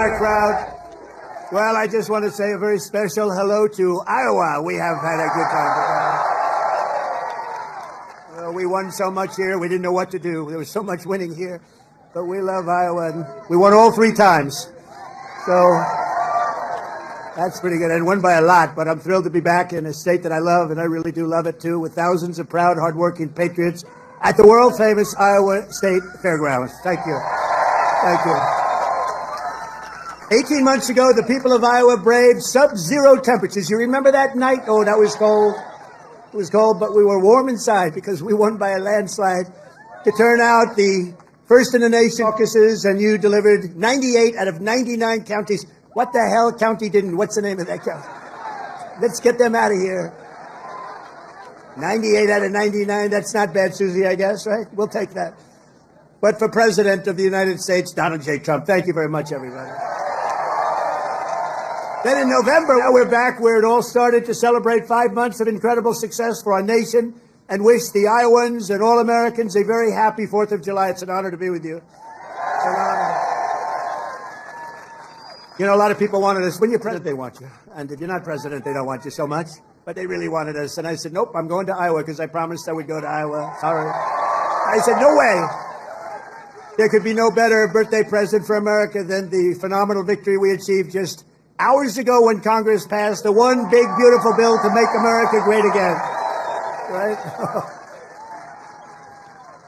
What a crowd. Well, I just want to say a very special hello to Iowa. We have had a good time. We won so much here, we didn't know what to do. There was so much winning here. But we love Iowa, and we won all 3 times. So that's pretty good. And won by a lot, but I'm thrilled to be back in a state that I love, and I really do love it, too, with thousands of proud, hardworking patriots at the world-famous Iowa State Fairgrounds. Thank you. Thank you. 18 months ago, the people of Iowa braved sub-zero temperatures. You remember that night? Oh, that was cold. It was cold, but we were warm inside because we won by a landslide to turn out the first in the nation caucuses, and you delivered 98 out of 99 counties. What the hell county didn't? What's the name of that county? Let's get them out of here. 98 out of 99, that's not bad, Susie, I guess, right? We'll take that. But for President of the United States, Donald J. Trump, thank you very much, everybody. Then in November, now we're back where it all started to celebrate 5 months of incredible success for our nation and wish the Iowans and all Americans a very happy 4th of July. It's an honor to be with you. It's an honor. You know, a lot of people wanted us. When you're president, they want you. And if you're not president, they don't want you so much. But they really wanted us. And I said, nope, I'm going to Iowa because I promised I would go to Iowa. Sorry. I said, no way. There could be no better birthday present for America than the phenomenal victory we achieved just hours ago when Congress passed the one big, beautiful bill to make America great again. Right?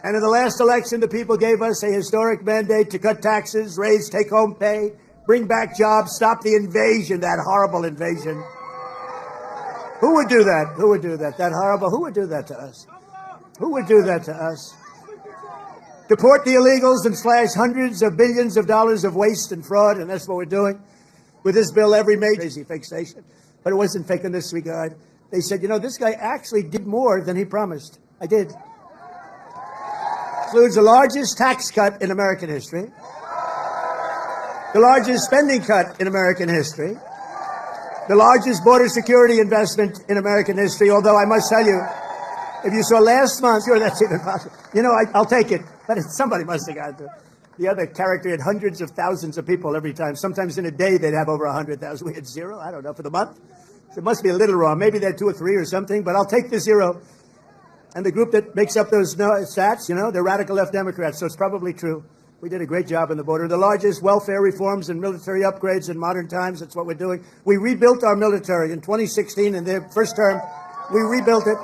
And in the last election, the people gave us a historic mandate to cut taxes, raise take-home pay, bring back jobs, stop the invasion, that horrible invasion. Who would do that? Who would do that? That horrible, who would do that to us? Who would do that to us? Deport the illegals and slash hundreds of billions of dollars of waste and fraud, and that's what we're doing. With this bill, every major crazy fake station. But it wasn't fake in this regard. They said, you know, this guy actually did more than he promised. I did. Includes the largest tax cut in American history, the largest spending cut in American history, the largest border security investment in American history, although I must tell you, if you saw last month, sure, that's even possible. You know, I'll take it, but somebody must have got to. The other character had hundreds of thousands of people every time. Sometimes in a day, they'd have over 100,000. We had 0, I don't know, for the month. So it must be a little wrong. Maybe they're 2 or 3 or something, but I'll take the 0. And the group that makes up those stats, you know, they're radical left Democrats, so it's probably true. We did a great job on the border. The largest welfare reforms and military upgrades in modern times, that's what we're doing. We rebuilt our military in 2016, in their first term. We rebuilt it.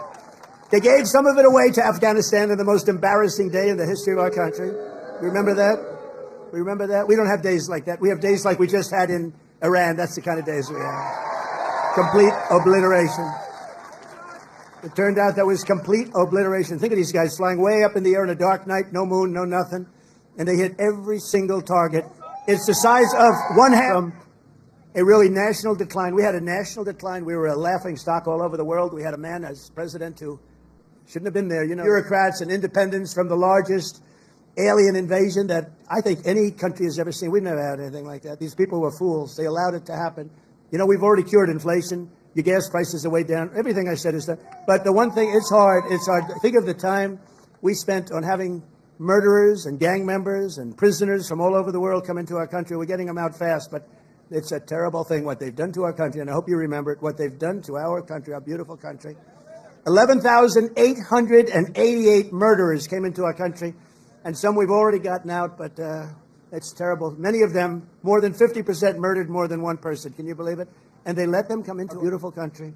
They gave some of it away to Afghanistan on the most embarrassing day in the history of our country. Remember that? We remember that? We don't have days like that. We have days like we just had in Iran. That's the kind of days we have. Complete obliteration. It turned out that was complete obliteration. Think of these guys flying way up in the air on a dark night, no moon, no nothing, and they hit every single target. It's the size of one hand from a really national decline. We had a national decline. We were a laughing stock all over the world. We had a man as president who shouldn't have been there. You know, bureaucrats and independents from the largest alien invasion that I think any country has ever seen. We've never had anything like that. These people were fools. They allowed it to happen. You know, we've already cured inflation. Your gas prices are way down. Everything I said is done. But the one thing, it's hard. It's hard. Think of the time we spent on having murderers and gang members and prisoners from all over the world come into our country. We're getting them out fast, but it's a terrible thing what they've done to our country, and I hope you remember it, what they've done to our country, our beautiful country. 11,888 murderers came into our country, and some we've already gotten out, but it's terrible. Many of them, more than 50% murdered more than one person. Can you believe it? And they let them come into a beautiful country.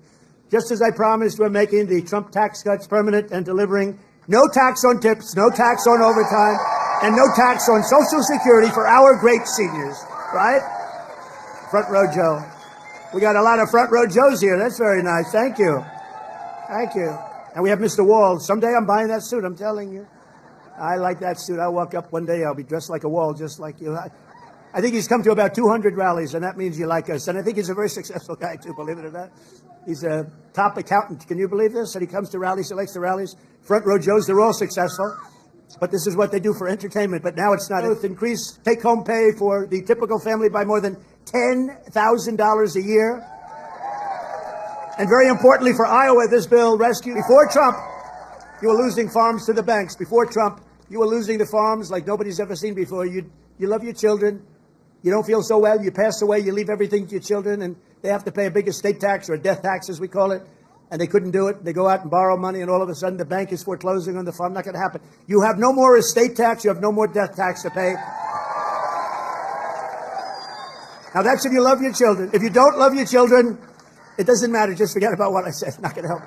Just as I promised, we're making the Trump tax cuts permanent and delivering no tax on tips, no tax on overtime, and no tax on Social Security for our great seniors, right? Front row Joe. We got a lot of front row Joes here. That's very nice. Thank you. Thank you. And we have Mr. Wall. Someday I'm buying that suit, I'm telling you. I like that suit. I'll walk up one day, I'll be dressed like a Wall, just like you. I think he's come to about 200 rallies, and that means you like us. And I think he's a very successful guy, too, believe it or not. He's a top accountant. Can you believe this? And he comes to rallies, he likes the rallies. Front row Joes, they're all successful. But this is what they do for entertainment. But now it's not. It's increased take-home pay for the typical family by more than $10,000 a year. And very importantly for Iowa, this bill rescued. Before Trump, you were losing farms to the banks. Before Trump, you were losing the farms like nobody's ever seen before. You love your children. You don't feel so well, you pass away, you leave everything to your children, and they have to pay a big estate tax or a death tax, as we call it, and they couldn't do it. They go out and borrow money, and all of a sudden the bank is foreclosing on the farm. Not going to happen. You have no more estate tax. You have no more death tax to pay. Now, that's if you love your children. If you don't love your children, it doesn't matter. Just forget about what I said. It's not going to help.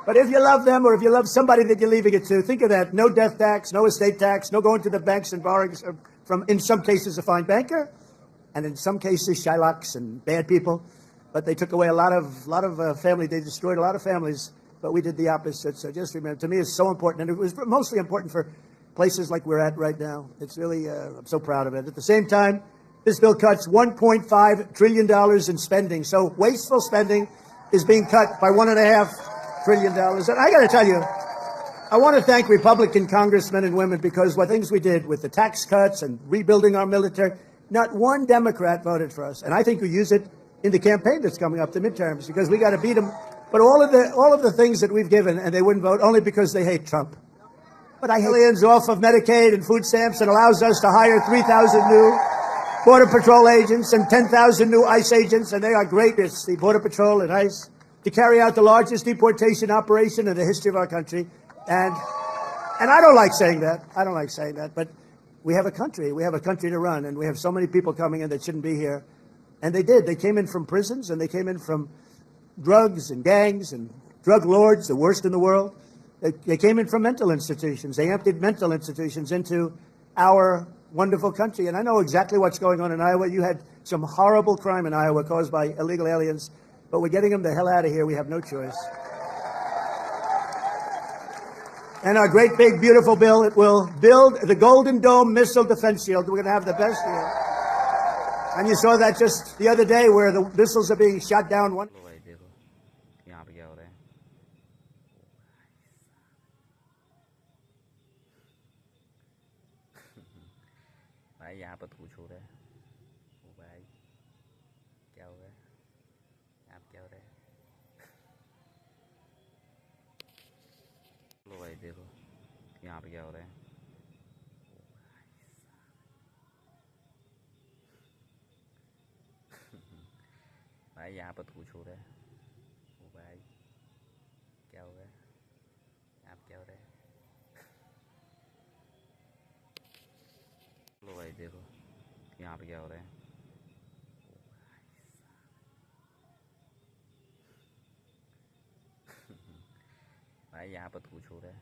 But if you love them, or if you love somebody that you're leaving it to, think of that. No death tax, no estate tax, no going to the banks and borrowing from, in some cases, a fine banker, and in some cases, Shylocks and bad people. But they took away a lot of family. They destroyed a lot of families. But we did the opposite. So just remember, to me, it's so important. And it was mostly important for places like we're at right now. It's really, I'm so proud of it. At the same time, this bill cuts $1.5 trillion in spending. So wasteful spending is being cut by $1.5 trillion. And I got to tell you, I want to thank Republican congressmen and women, because what things we did with the tax cuts and rebuilding our military, not one Democrat voted for us. And I think we use it in the campaign that's coming up, the midterms, because we got to beat them. But all of the things that we've given, and they wouldn't vote only because they hate Trump. But I hate millions off of Medicaid and food stamps, and allows us to hire 3,000 new Border Patrol agents and 10,000 new ICE agents, and they are great. It's the Border Patrol and ICE to carry out the largest deportation operation in the history of our country. And I don't like saying that. I don't like saying that. But we have a country. We have a country to run, and we have so many people coming in that shouldn't be here. And they did. They came in from prisons, and they came in from drugs and gangs and drug lords, the worst in the world. They came in from mental institutions. They emptied mental institutions into our wonderful country. And I know exactly what's going on in Iowa. You had some horrible crime in Iowa caused by illegal aliens, but we're getting them the hell out of here. We have no choice. And our great, big, beautiful bill, it will build the Golden Dome missile defense shield. We're going to have the best here. And you saw that just the other day, where the missiles are being shot down. भाई यहाँ पर कुछ हो रहा है। ओ भाई क्या हो रहा है? यहाँ पे क्या हो रहा है? लो भाई देखो यहाँ पे क्या हो रहा है। भाई यहाँ पर कुछ हो रहा है। ओ भाई क्या हो रहा है? यहाँ पे क्या हो रहा है? लो भाई देखो यहाँ पे क्या हो रहा है। भाई यहाँ पर कुछ हो रहा है।